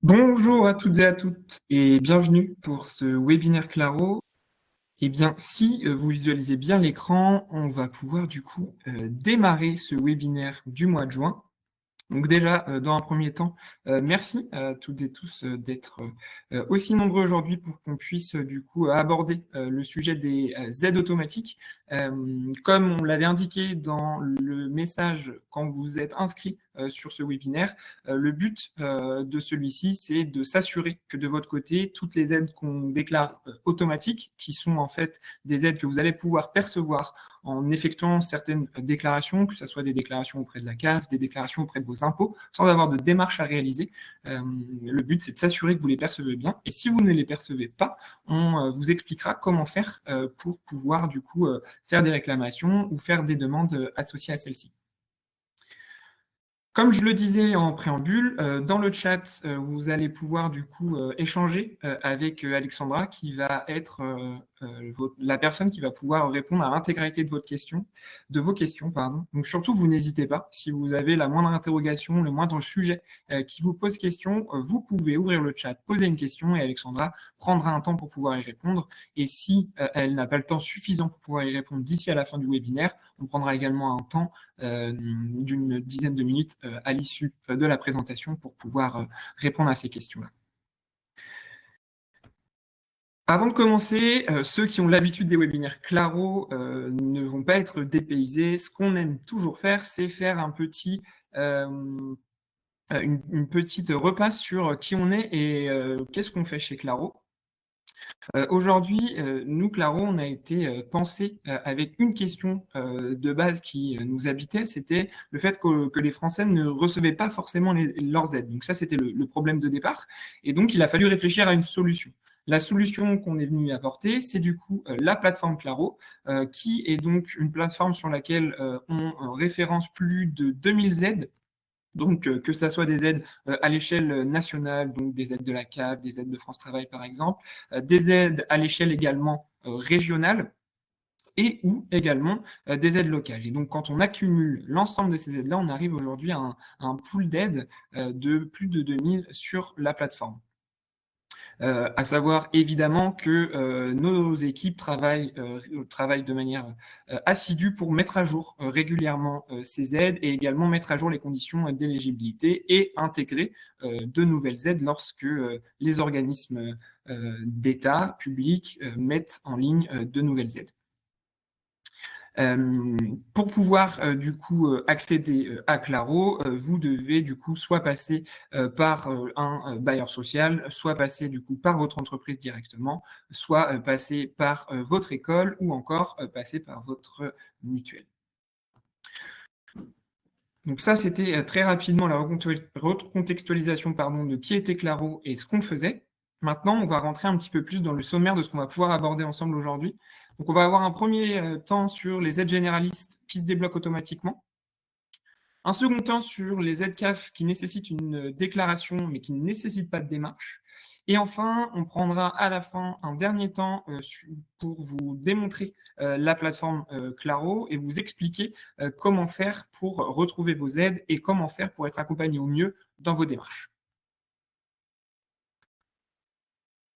Bonjour à toutes et à toutes et bienvenue pour ce webinaire Claro. Eh bien, si vous visualisez bien l'écran, on va pouvoir du coup démarrer ce webinaire du mois de juin. Donc déjà, dans un premier temps, merci à toutes et tous d'être aussi nombreux aujourd'hui pour qu'on puisse du coup aborder le sujet des aides automatiques. Comme on l'avait indiqué dans le message quand vous êtes inscrit sur ce webinaire, le but de celui-ci, c'est de s'assurer que de votre côté, toutes les aides qu'on déclare automatiques, qui sont en fait des aides que vous allez pouvoir percevoir en effectuant certaines déclarations, que ce soit des déclarations auprès de la CAF, des déclarations auprès de vos impôts, sans avoir de démarche à réaliser. Le but, c'est de s'assurer que vous les percevez bien. Et si vous ne les percevez pas, on vous expliquera comment faire pour pouvoir du coup faire des réclamations ou faire des demandes associées à celles-ci. Comme je le disais en préambule, dans le chat, vous allez pouvoir du coup échanger avec Alexandra, qui va être la personne qui va pouvoir répondre à l'intégralité de vos questions, pardon. Donc surtout, vous n'hésitez pas. Si vous avez la moindre interrogation, le moindre sujet qui vous pose question, vous pouvez ouvrir le chat, poser une question et Alexandra prendra un temps pour pouvoir y répondre. Et si elle n'a pas le temps suffisant pour pouvoir y répondre d'ici à la fin du webinaire, on prendra également un temps d'une dizaine de minutes à l'issue de la présentation pour pouvoir répondre à ces questions-là. Avant de commencer, ceux qui ont l'habitude des webinaires Claro ne vont pas être dépaysés. Ce qu'on aime toujours faire, c'est faire une petite repasse sur qui on est et qu'est-ce qu'on fait chez Claro. Aujourd'hui, nous, Claro, on a été pensé avec une question de base qui nous habitait, c'était le fait que les Français ne recevaient pas forcément leurs aides. Donc ça, c'était le problème de départ. Et donc, il a fallu réfléchir à une solution. La solution qu'on est venu apporter, c'est du coup la plateforme Claro, qui est donc une plateforme sur laquelle on référence plus de 2000 aides. Donc, que ça soit des aides à l'échelle nationale, donc des aides de la CAF, des aides de France Travail par exemple, des aides à l'échelle également régionale et ou également des aides locales. Et donc, quand on accumule l'ensemble de ces aides-là, on arrive aujourd'hui à un pool d'aides de plus de 2000 sur la plateforme. À savoir évidemment que nos équipes travaillent de manière assidue pour mettre à jour régulièrement ces aides et également mettre à jour les conditions d'éligibilité et intégrer de nouvelles aides lorsque les organismes d'État publics mettent en ligne de nouvelles aides. Pour pouvoir du coup accéder à Claro, vous devez du coup soit passer par un bailleur social, soit passer du coup par votre entreprise directement, soit passer par votre école ou encore passer par votre mutuelle. Donc ça, c'était très rapidement la recontextualisation de qui était Claro et ce qu'on faisait. Maintenant, on va rentrer un petit peu plus dans le sommaire de ce qu'on va pouvoir aborder ensemble aujourd'hui. Donc, on va avoir un premier temps sur les aides généralistes qui se débloquent automatiquement. Un second temps sur les aides CAF qui nécessitent une déclaration mais qui ne nécessitent pas de démarche. Et enfin, on prendra à la fin un dernier temps pour vous démontrer la plateforme Claro et vous expliquer comment faire pour retrouver vos aides et comment faire pour être accompagné au mieux dans vos démarches.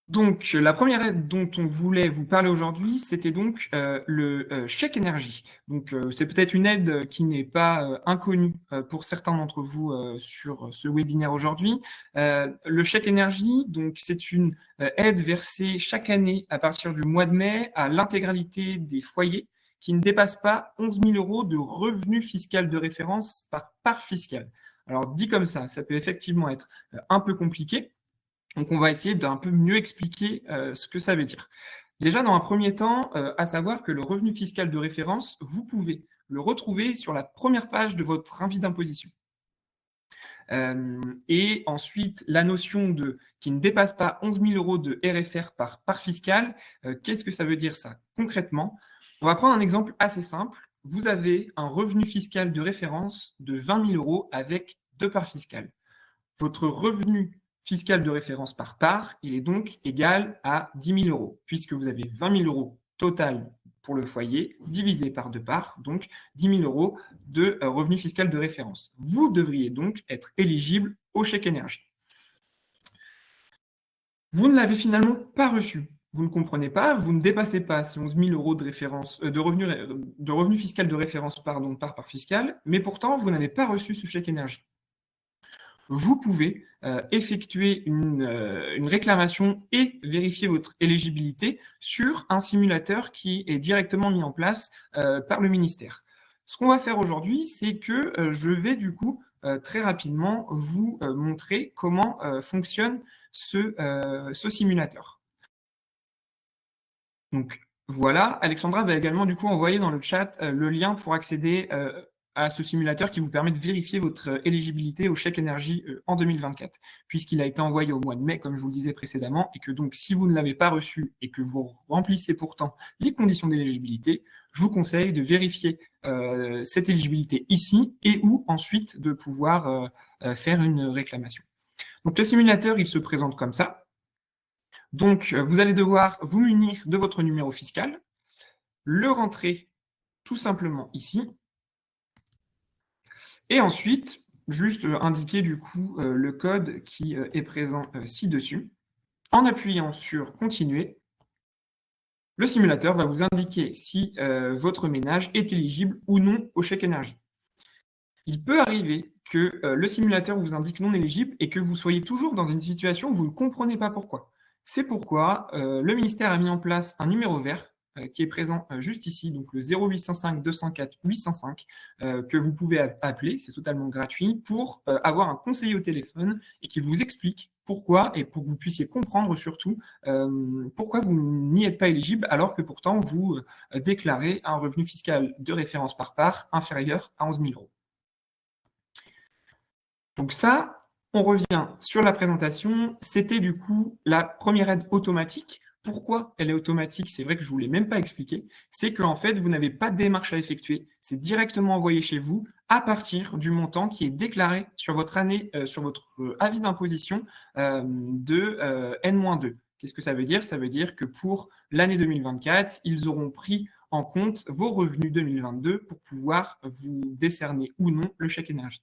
Donc, la première aide dont on voulait vous parler aujourd'hui, c'était donc le chèque énergie. Donc, c'est peut-être une aide qui n'est pas inconnue pour certains d'entre vous sur ce webinaire aujourd'hui. Le chèque énergie, donc, c'est une aide versée chaque année à partir du mois de mai à l'intégralité des foyers qui ne dépassent pas 11 000 € de revenu fiscal de référence par part fiscale. Alors, dit comme ça peut effectivement être un peu compliqué. Donc, on va essayer d'un peu mieux expliquer ce que ça veut dire. Déjà, dans un premier temps, à savoir que le revenu fiscal de référence, vous pouvez le retrouver sur la première page de votre avis d'imposition. Et ensuite, la notion de qui ne dépasse pas 11 000 € de RFR par part fiscale, qu'est-ce que ça veut dire ça concrètement? On va prendre un exemple assez simple. Vous avez un revenu fiscal de référence de 20 000 € avec 2 parts fiscales. Votre revenu fiscal de référence par part, il est donc égal à 10 000 €, puisque vous avez 20 000 € total pour le foyer, divisé par 2 parts, donc 10 000 € de revenu fiscal de référence. Vous devriez donc être éligible au chèque énergie. Vous ne l'avez finalement pas reçu. Vous ne comprenez pas, vous ne dépassez pas ces 11 000 € de revenu fiscal de référence pardon, par part fiscale, mais pourtant, vous n'avez pas reçu ce chèque énergie. Vous pouvez effectuer une réclamation et vérifier votre éligibilité sur un simulateur qui est directement mis en place par le ministère. Ce qu'on va faire aujourd'hui, c'est que je vais du coup très rapidement vous montrer comment fonctionne ce simulateur. Donc voilà, Alexandra va également du coup envoyer dans le chat le lien pour accéder à ce simulateur qui vous permet de vérifier votre éligibilité au chèque énergie en 2024, puisqu'il a été envoyé au mois de mai, comme je vous le disais précédemment, et que donc si vous ne l'avez pas reçu et que vous remplissez pourtant les conditions d'éligibilité, je vous conseille de vérifier cette éligibilité ici et ou ensuite de pouvoir faire une réclamation. Donc le simulateur, il se présente comme ça. Donc, vous allez devoir vous munir de votre numéro fiscal, le rentrer tout simplement ici, et ensuite, juste indiquer du coup le code qui est présent ci-dessus. En appuyant sur « Continuer », le simulateur va vous indiquer si votre ménage est éligible ou non au chèque énergie. Il peut arriver que le simulateur vous indique non éligible et que vous soyez toujours dans une situation où vous ne comprenez pas pourquoi. C'est pourquoi le ministère a mis en place un numéro vert qui est présent juste ici, donc le 0805 204 805, que vous pouvez appeler, c'est totalement gratuit, pour avoir un conseiller au téléphone et qui vous explique pourquoi, et pour que vous puissiez comprendre surtout pourquoi vous n'y êtes pas éligible, alors que pourtant vous déclarez un revenu fiscal de référence par part inférieur à 11 000 €. Donc ça, on revient sur la présentation. C'était du coup la première aide automatique. Pourquoi elle est automatique? C'est vrai que je ne vous l'ai même pas expliqué. C'est qu'en fait, vous n'avez pas de démarche à effectuer. C'est directement envoyé chez vous à partir du montant qui est déclaré sur votre année, sur votre avis d'imposition de N-2. Qu'est-ce que ça veut dire? Ça veut dire que pour l'année 2024, ils auront pris en compte vos revenus 2022 pour pouvoir vous décerner ou non le chèque énergie.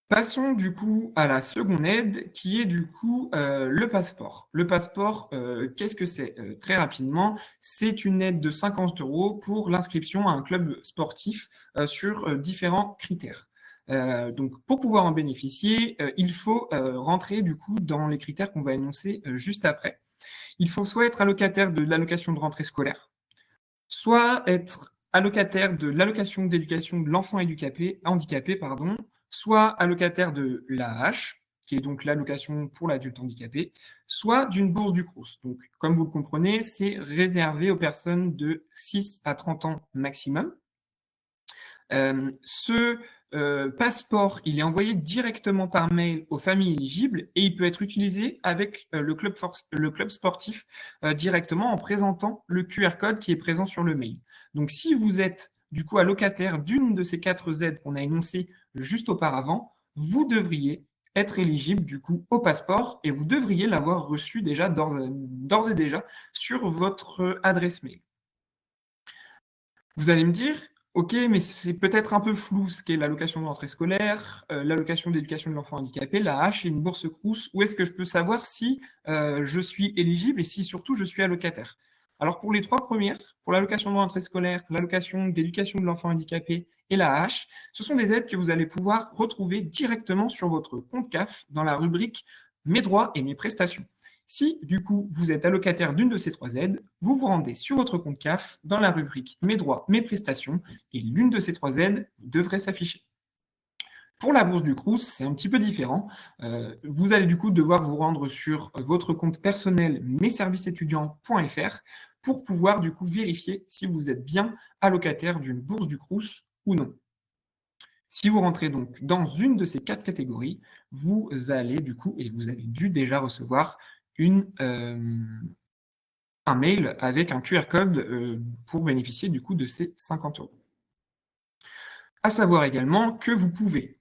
Passons du coup à la seconde aide qui est du coup le passeport. Le passeport, qu'est-ce que c'est? Très rapidement, c'est une aide de 50 € pour l'inscription à un club sportif sur différents critères. Donc pour pouvoir en bénéficier, il faut rentrer du coup dans les critères qu'on va énoncer juste après. Il faut soit être allocataire de l'allocation de rentrée scolaire, soit être allocataire de l'allocation d'éducation de l'enfant handicapé, pardon, soit allocataire de l'AAH, qui est donc l'allocation pour l'adulte handicapé, soit d'une bourse du Crous. Donc, comme vous le comprenez, c'est réservé aux personnes de 6 à 30 ans maximum. Ce passeport, il est envoyé directement par mail aux familles éligibles et il peut être utilisé avec le club sportif directement en présentant le QR code qui est présent sur le mail. Donc, si vous êtes du coup allocataire d'une de ces 4 aides qu'on a énoncées juste auparavant, vous devriez être éligible du coup au passeport et vous devriez l'avoir reçu déjà d'ores et déjà sur votre adresse mail. Vous allez me dire, ok, mais c'est peut-être un peu flou ce qu'est l'allocation de rentrée scolaire, l'allocation d'éducation de l'enfant handicapé, l'AAH et une bourse Crous. Où est-ce que je peux savoir si je suis éligible et si surtout je suis allocataire? Alors pour les 3 premières, pour l'allocation de rentrée scolaire, l'allocation d'éducation de l'enfant handicapé et l'AAH, ce sont des aides que vous allez pouvoir retrouver directement sur votre compte CAF dans la rubrique Mes droits et mes prestations. Si, du coup, vous êtes allocataire d'une de ces 3 aides, vous vous rendez sur votre compte CAF dans la rubrique Mes droits, mes prestations, et l'une de ces 3 aides devrait s'afficher. Pour la bourse du Crous, c'est un petit peu différent. Vous allez du coup devoir vous rendre sur votre compte personnel messervicesétudiants.fr pour pouvoir du coup vérifier si vous êtes bien allocataire d'une bourse du Crous ou non. Si vous rentrez donc dans une de ces 4 catégories, vous allez du coup, et vous avez dû déjà recevoir un mail avec un QR code pour bénéficier du coup de ces 50 €. À savoir également que vous pouvez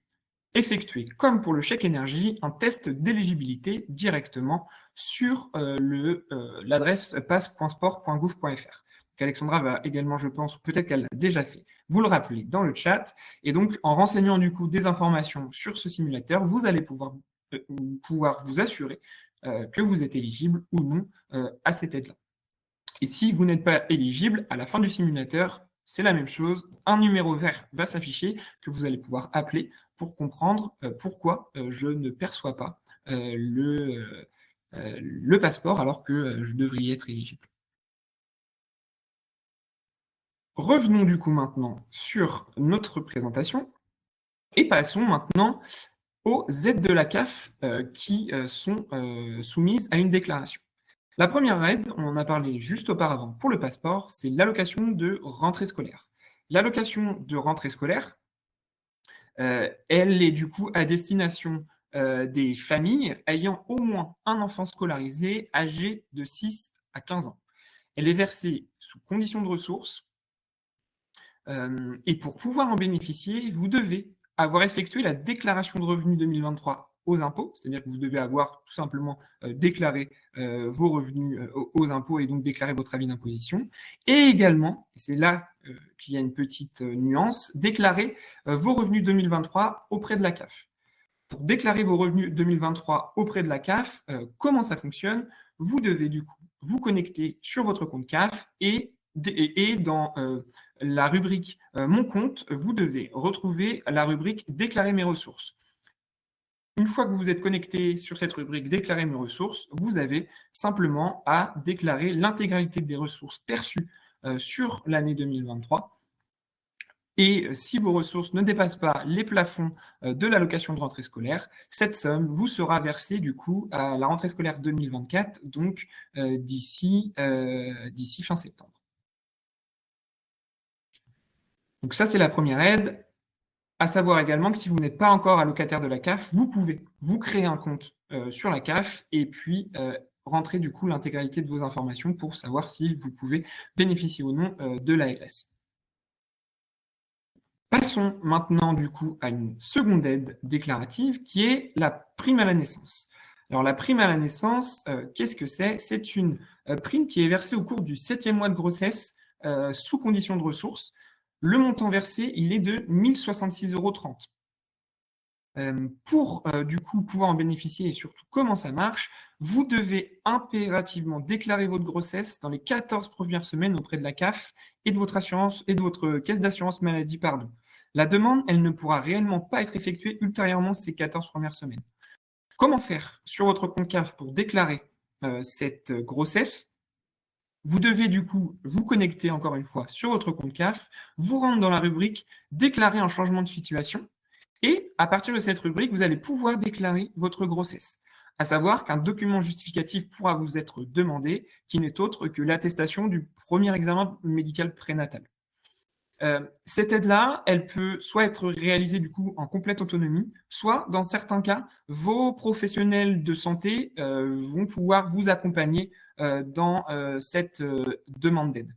effectuer, comme pour le chèque énergie, un test d'éligibilité directement sur l'adresse pass.sport.gouv.fr. Alexandra va également, je pense, ou peut-être qu'elle l'a déjà fait, vous le rappeler dans le chat. Et donc, en renseignant du coup des informations sur ce simulateur, vous allez pouvoir pouvoir vous assurer que vous êtes éligible ou non à cette aide-là. Et si vous n'êtes pas éligible, à la fin du simulateur, c'est la même chose. Un numéro vert va s'afficher que vous allez pouvoir appeler pour comprendre pourquoi je ne perçois pas le passeport alors que je devrais y être éligible. Revenons du coup maintenant sur notre présentation et passons maintenant aux aides de la CAF qui sont soumises à une déclaration. La première aide, on en a parlé juste auparavant pour le passeport, c'est l'allocation de rentrée scolaire. L'allocation de rentrée scolaire, elle est du coup à destination des familles ayant au moins un enfant scolarisé âgé de 6 à 15 ans. Elle est versée sous conditions de ressources et pour pouvoir en bénéficier, vous devez avoir effectué la déclaration de revenus 2023 aux impôts, c'est-à-dire que vous devez avoir tout simplement déclaré vos revenus aux impôts et donc déclarer votre avis d'imposition. Et également, c'est là qu'il y a une petite nuance, déclarer vos revenus 2023 auprès de la CAF. Pour déclarer vos revenus 2023 auprès de la CAF, comment ça fonctionne? Vous devez du coup vous connecter sur votre compte CAF et dans la rubrique Mon compte, vous devez retrouver la rubrique Déclarer mes ressources. Une fois que vous êtes connecté sur cette rubrique Déclarer mes ressources, vous avez simplement à déclarer l'intégralité des ressources perçues sur l'année 2023. Et si vos ressources ne dépassent pas les plafonds de l'allocation de rentrée scolaire, cette somme vous sera versée du coup à la rentrée scolaire 2024, donc d'ici fin septembre. Donc ça, c'est la première aide. À savoir également que si vous n'êtes pas encore allocataire de la CAF, vous pouvez vous créer un compte sur la CAF et puis rentrer du coup l'intégralité de vos informations pour savoir si vous pouvez bénéficier ou non de l'ALS. Passons maintenant du coup à une seconde aide déclarative qui est la prime à la naissance. Alors la prime à la naissance, qu'est-ce que c'est? C'est une prime qui est versée au cours du 7e mois de grossesse sous condition de ressources. Le montant versé, il est de 1 066,30 €. Pour du coup pouvoir en bénéficier et surtout comment ça marche, vous devez impérativement déclarer votre grossesse dans les 14 premières semaines auprès de la CAF et de votre assurance et de votre caisse d'assurance maladie, pardon. La demande, elle ne pourra réellement pas être effectuée ultérieurement ces 14 premières semaines. Comment faire sur votre compte CAF pour déclarer cette grossesse? Vous devez du coup vous connecter encore une fois sur votre compte CAF, vous rendre dans la rubrique Déclarer un changement de situation et à partir de cette rubrique, vous allez pouvoir déclarer votre grossesse. À savoir qu'un document justificatif pourra vous être demandé, qui n'est autre que l'attestation du premier examen médical prénatal. Cette aide-là, elle peut soit être réalisée du coup en complète autonomie, soit dans certains cas, vos professionnels de santé vont pouvoir vous accompagner dans cette demande d'aide.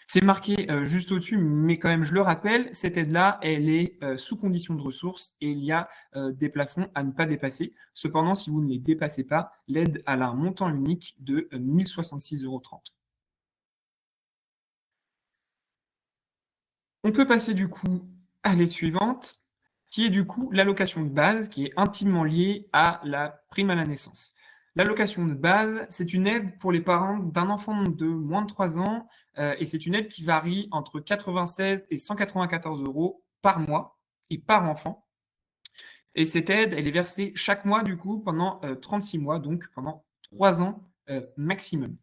C'est marqué juste au-dessus, mais quand même, je le rappelle, cette aide-là, elle est sous condition de ressources et il y a des plafonds à ne pas dépasser. Cependant, si vous ne les dépassez pas, l'aide a un montant unique de 1 066,30 €. On peut passer du coup à l'aide suivante, qui est du coup l'allocation de base, qui est intimement liée à la prime à la naissance. L'allocation de base, c'est une aide pour les parents d'un enfant de moins de 3 ans et c'est une aide qui varie entre 96 et 194 € par mois et par enfant. Et cette aide, elle est versée chaque mois du coup pendant 36 mois, donc pendant 3 ans maximum.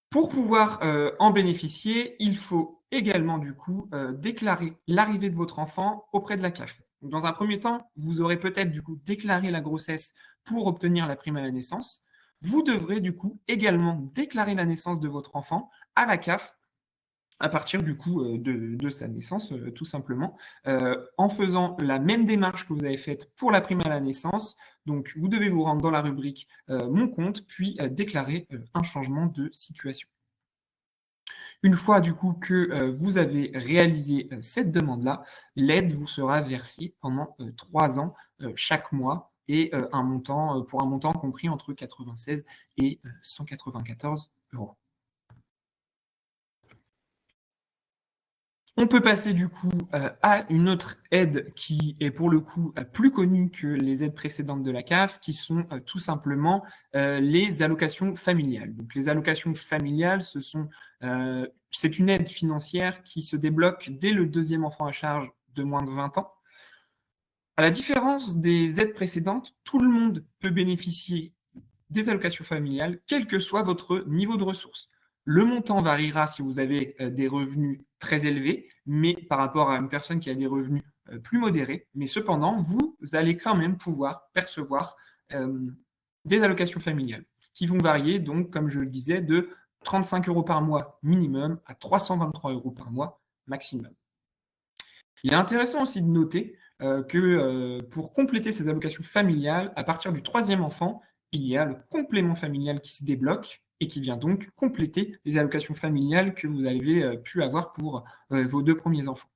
Pour pouvoir en bénéficier, il faut également du coup déclarer l'arrivée de votre enfant auprès de la CAF. Donc, dans un premier temps, vous aurez peut-être du coup déclaré la grossesse pour obtenir la prime à la naissance. Vous devrez du coup également déclarer la naissance de votre enfant à la CAF à partir du coup de sa naissance, tout simplement, en faisant la même démarche que vous avez faite pour la prime à la naissance. Donc, vous devez vous rendre dans la rubrique Mon compte, puis déclarer un changement de situation. Une fois du coup que vous avez réalisé cette demande-là, l'aide vous sera versée pendant 3 ans chaque mois et pour un montant compris entre 96 et 194 €. On peut passer du coup à une autre aide qui est pour le coup plus connue que les aides précédentes de la CAF, qui sont tout simplement les allocations familiales. Donc les allocations familiales, c'est une aide financière qui se débloque dès le deuxième enfant à charge de moins de 20 ans. À la différence des aides précédentes, tout le monde peut bénéficier des allocations familiales, quel que soit votre niveau de ressources. Le montant variera si vous avez des revenus très élevés, mais par rapport à une personne qui a des revenus plus modérés. Mais cependant, vous allez quand même pouvoir percevoir des allocations familiales qui vont varier, donc, comme je le disais, de 35 euros par mois minimum à 323 euros par mois maximum. Il est intéressant aussi de noter que pour compléter ces allocations familiales, à partir du troisième enfant, il y a le complément familial qui se débloque et qui vient donc compléter les allocations familiales que vous avez pu avoir pour vos 2 premiers enfants.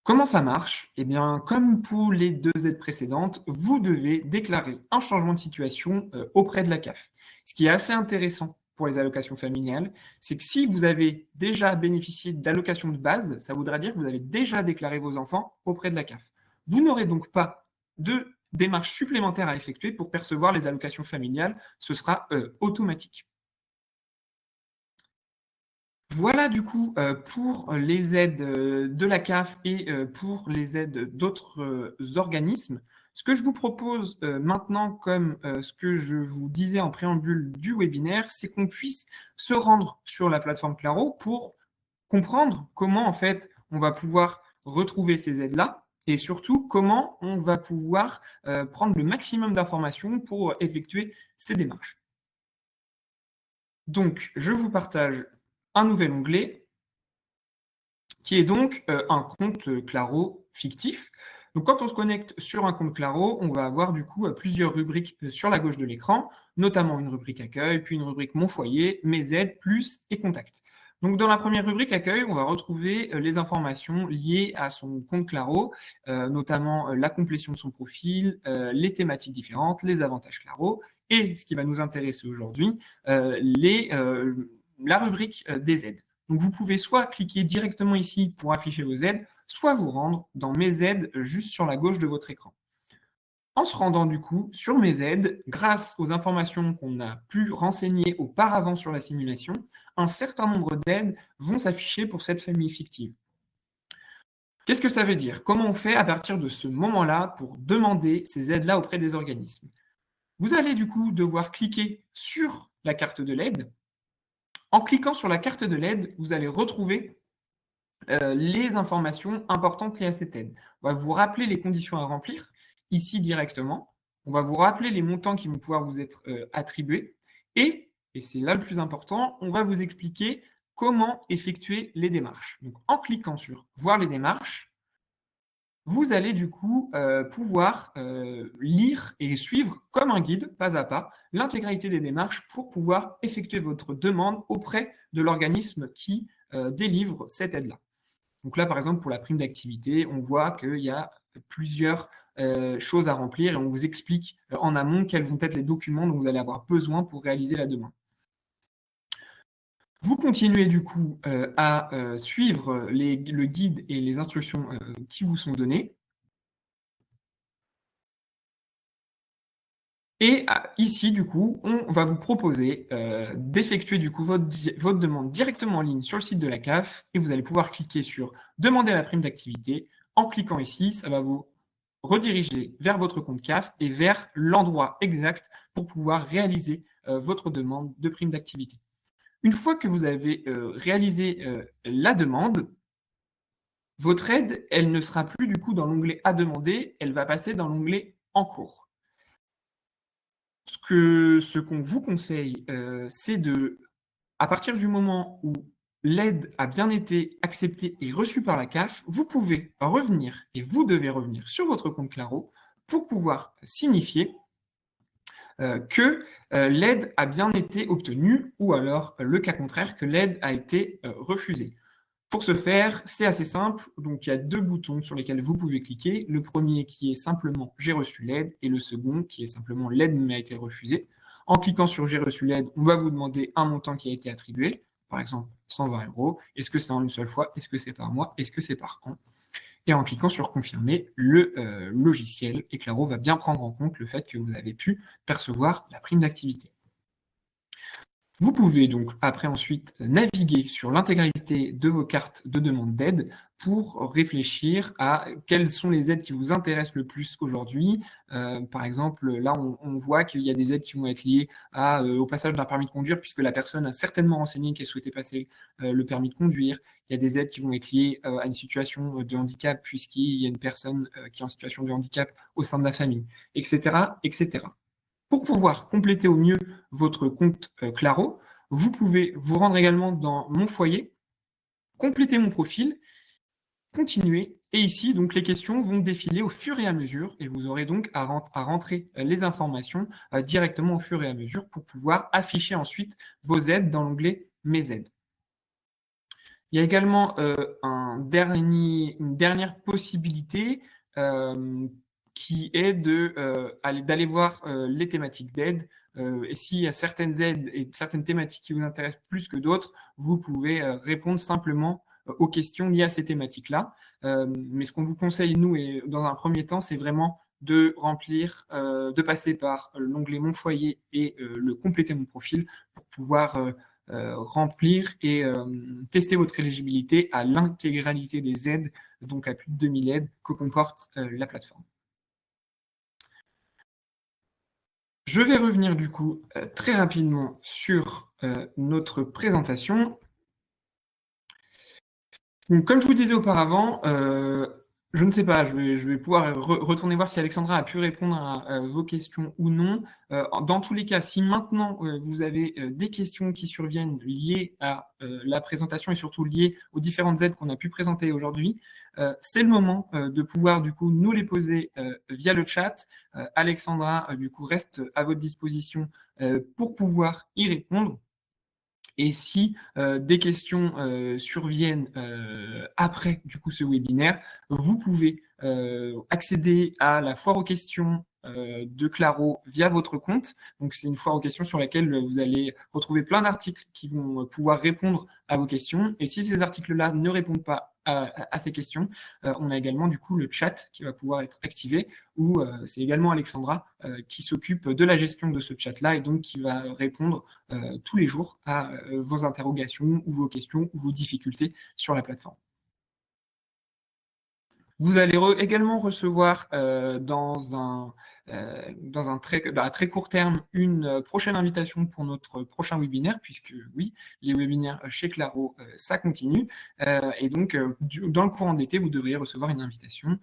Comment ça marche? Eh bien, comme pour les 2 aides précédentes, vous devez déclarer un changement de situation auprès de la CAF. Ce qui est assez intéressant pour les allocations familiales, c'est que si vous avez déjà bénéficié d'allocations de base, ça voudra dire que vous avez déjà déclaré vos enfants auprès de la CAF. Vous n'aurez donc pas de démarche supplémentaire à effectuer pour percevoir les allocations familiales, ce sera automatique. Voilà du coup pour les aides de la CAF et pour les aides d'autres organismes. Ce que je vous propose maintenant, comme ce que je vous disais en préambule du webinaire, c'est qu'on puisse se rendre sur la plateforme Claro pour comprendre comment en fait on va pouvoir retrouver ces aides-là et surtout comment on va pouvoir prendre le maximum d'informations pour effectuer ces démarches. Donc, je vous partage un nouvel onglet qui est donc un compte Claro fictif. Donc, quand on se connecte sur un compte Claro, on va avoir du coup plusieurs rubriques sur la gauche de l'écran, notamment une rubrique accueil, puis une rubrique mon foyer, mes aides, plus et contacts. Donc, dans la première rubrique accueil, on va retrouver les informations liées à son compte Claro, notamment la complétion de son profil, les thématiques différentes, les avantages Claro, et ce qui va nous intéresser aujourd'hui, la rubrique des aides. Donc, vous pouvez soit cliquer directement ici pour afficher vos aides, soit vous rendre dans Mes aides juste sur la gauche de votre écran. En se rendant du coup sur Mes aides, grâce aux informations qu'on a pu renseigner auparavant sur la simulation, un certain nombre d'aides vont s'afficher pour cette famille fictive. Qu'est-ce que ça veut dire? Comment on fait à partir de ce moment-là pour demander ces aides-là auprès des organismes? Vous allez du coup devoir cliquer sur la carte de l'aide. En cliquant sur la carte de l'aide, vous allez retrouver les informations importantes liées à cette aide. On va vous rappeler les conditions à remplir ici directement. On va vous rappeler les montants qui vont pouvoir vous être attribués. Et c'est là le plus important, on va vous expliquer comment effectuer les démarches. Donc, en cliquant sur « Voir les démarches », vous allez du coup pouvoir lire et suivre comme un guide, pas à pas, l'intégralité des démarches pour pouvoir effectuer votre demande auprès de l'organisme qui délivre cette aide-là. Donc là, par exemple, pour la prime d'activité, on voit qu'il y a plusieurs choses à remplir et on vous explique en amont quels vont être les documents dont vous allez avoir besoin pour réaliser la demande. Vous continuez du coup à suivre le guide et les instructions qui vous sont données. Et ici, du coup, on va vous proposer d'effectuer du coup votre demande directement en ligne sur le site de la CAF et vous allez pouvoir cliquer sur « Demander la prime d'activité ». En cliquant ici, ça va vous rediriger vers votre compte CAF et vers l'endroit exact pour pouvoir réaliser votre demande de prime d'activité. Une fois que vous avez réalisé la demande, votre aide, elle ne sera plus du coup dans l'onglet « À demander », elle va passer dans l'onglet « En cours ». Ce qu'on vous conseille, c'est à partir du moment où l'aide a bien été acceptée et reçue par la CAF, vous pouvez revenir et vous devez revenir sur votre compte Claro pour pouvoir signifier que l'aide a bien été obtenue ou alors le cas contraire, que l'aide a été refusée. Pour ce faire, c'est assez simple. Donc, il y a 2 boutons sur lesquels vous pouvez cliquer. Le premier qui est simplement « J'ai reçu l'aide » et le second qui est simplement « L'aide m'a été refusée ». En cliquant sur « J'ai reçu l'aide », on va vous demander un montant qui a été attribué. par exemple 120 €. Est-ce que c'est en une seule fois? Est-ce que c'est par mois? Est-ce que c'est par an? Et en cliquant sur confirmer, le logiciel Eclaro va bien prendre en compte le fait que vous avez pu percevoir la prime d'activité. Vous pouvez donc après ensuite naviguer sur l'intégralité de vos cartes de demande d'aide pour réfléchir à quelles sont les aides qui vous intéressent le plus aujourd'hui. Par exemple, là, on voit qu'il y a des aides qui vont être liées au passage d'un permis de conduire, puisque la personne a certainement renseigné qu'elle souhaitait passer le permis de conduire. Il y a des aides qui vont être liées à une situation de handicap, puisqu'il y a une personne qui est en situation de handicap au sein de la famille, etc., etc. Pour pouvoir compléter au mieux votre compte Claro, vous pouvez vous rendre également dans Mon foyer, compléter mon profil, continuer, et ici, donc, les questions vont défiler au fur et à mesure, et vous aurez donc à rentrer les informations directement au fur et à mesure pour pouvoir afficher ensuite vos aides dans l'onglet Mes aides. Il y a également une dernière possibilité qui est d'aller voir les thématiques d'aide. Et s'il y a certaines aides et certaines thématiques qui vous intéressent plus que d'autres, vous pouvez répondre simplement aux questions liées à ces thématiques-là. Mais ce qu'on vous conseille, nous, et dans un premier temps, c'est vraiment de passer par l'onglet Mon foyer et le compléter mon profil pour pouvoir remplir et tester votre éligibilité à l'intégralité des aides, donc à plus de 2000 aides que comporte la plateforme. Je vais revenir du coup très rapidement sur notre présentation. Donc, comme je vous disais auparavant, je ne sais pas, je vais pouvoir retourner voir si Alexandra a pu répondre à vos questions ou non. Dans tous les cas, si maintenant vous avez des questions qui surviennent liées à la présentation et surtout liées aux différentes aides qu'on a pu présenter aujourd'hui, c'est le moment de pouvoir du coup nous les poser via le chat. Alexandra du coup reste à votre disposition pour pouvoir y répondre. Et si des questions surviennent après du coup ce webinaire, vous pouvez accéder à la foire aux questions de Claro via votre compte. Donc, c'est une foire aux questions sur laquelle vous allez retrouver plein d'articles qui vont pouvoir répondre à vos questions. Et si ces articles-là ne répondent pas à ces questions, on a également du coup le chat qui va pouvoir être activé, où c'est également Alexandra qui s'occupe de la gestion de ce chat-là et donc qui va répondre tous les jours à vos interrogations ou vos questions ou vos difficultés sur la plateforme. Vous allez également recevoir à très court terme une prochaine invitation pour notre prochain webinaire, puisque oui, les webinaires chez Claro, ça continue. Et donc, dans le courant d'été, vous devriez recevoir une invitation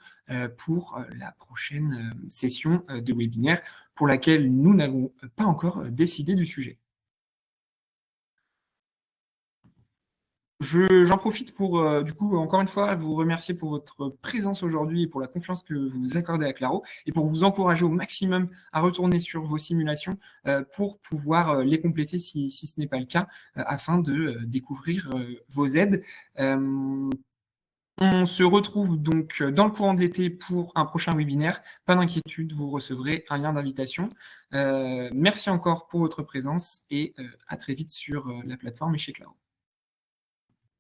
pour la prochaine session de webinaire, pour laquelle nous n'avons pas encore décidé du sujet. J'en profite pour, du coup, encore une fois, vous remercier pour votre présence aujourd'hui et pour la confiance que vous accordez à Claro et pour vous encourager au maximum à retourner sur vos simulations pour pouvoir les compléter si ce n'est pas le cas, afin de découvrir vos aides. On se retrouve donc dans le courant de l'été pour un prochain webinaire. Pas d'inquiétude, vous recevrez un lien d'invitation. Merci encore pour votre présence et à très vite sur la plateforme et chez Claro.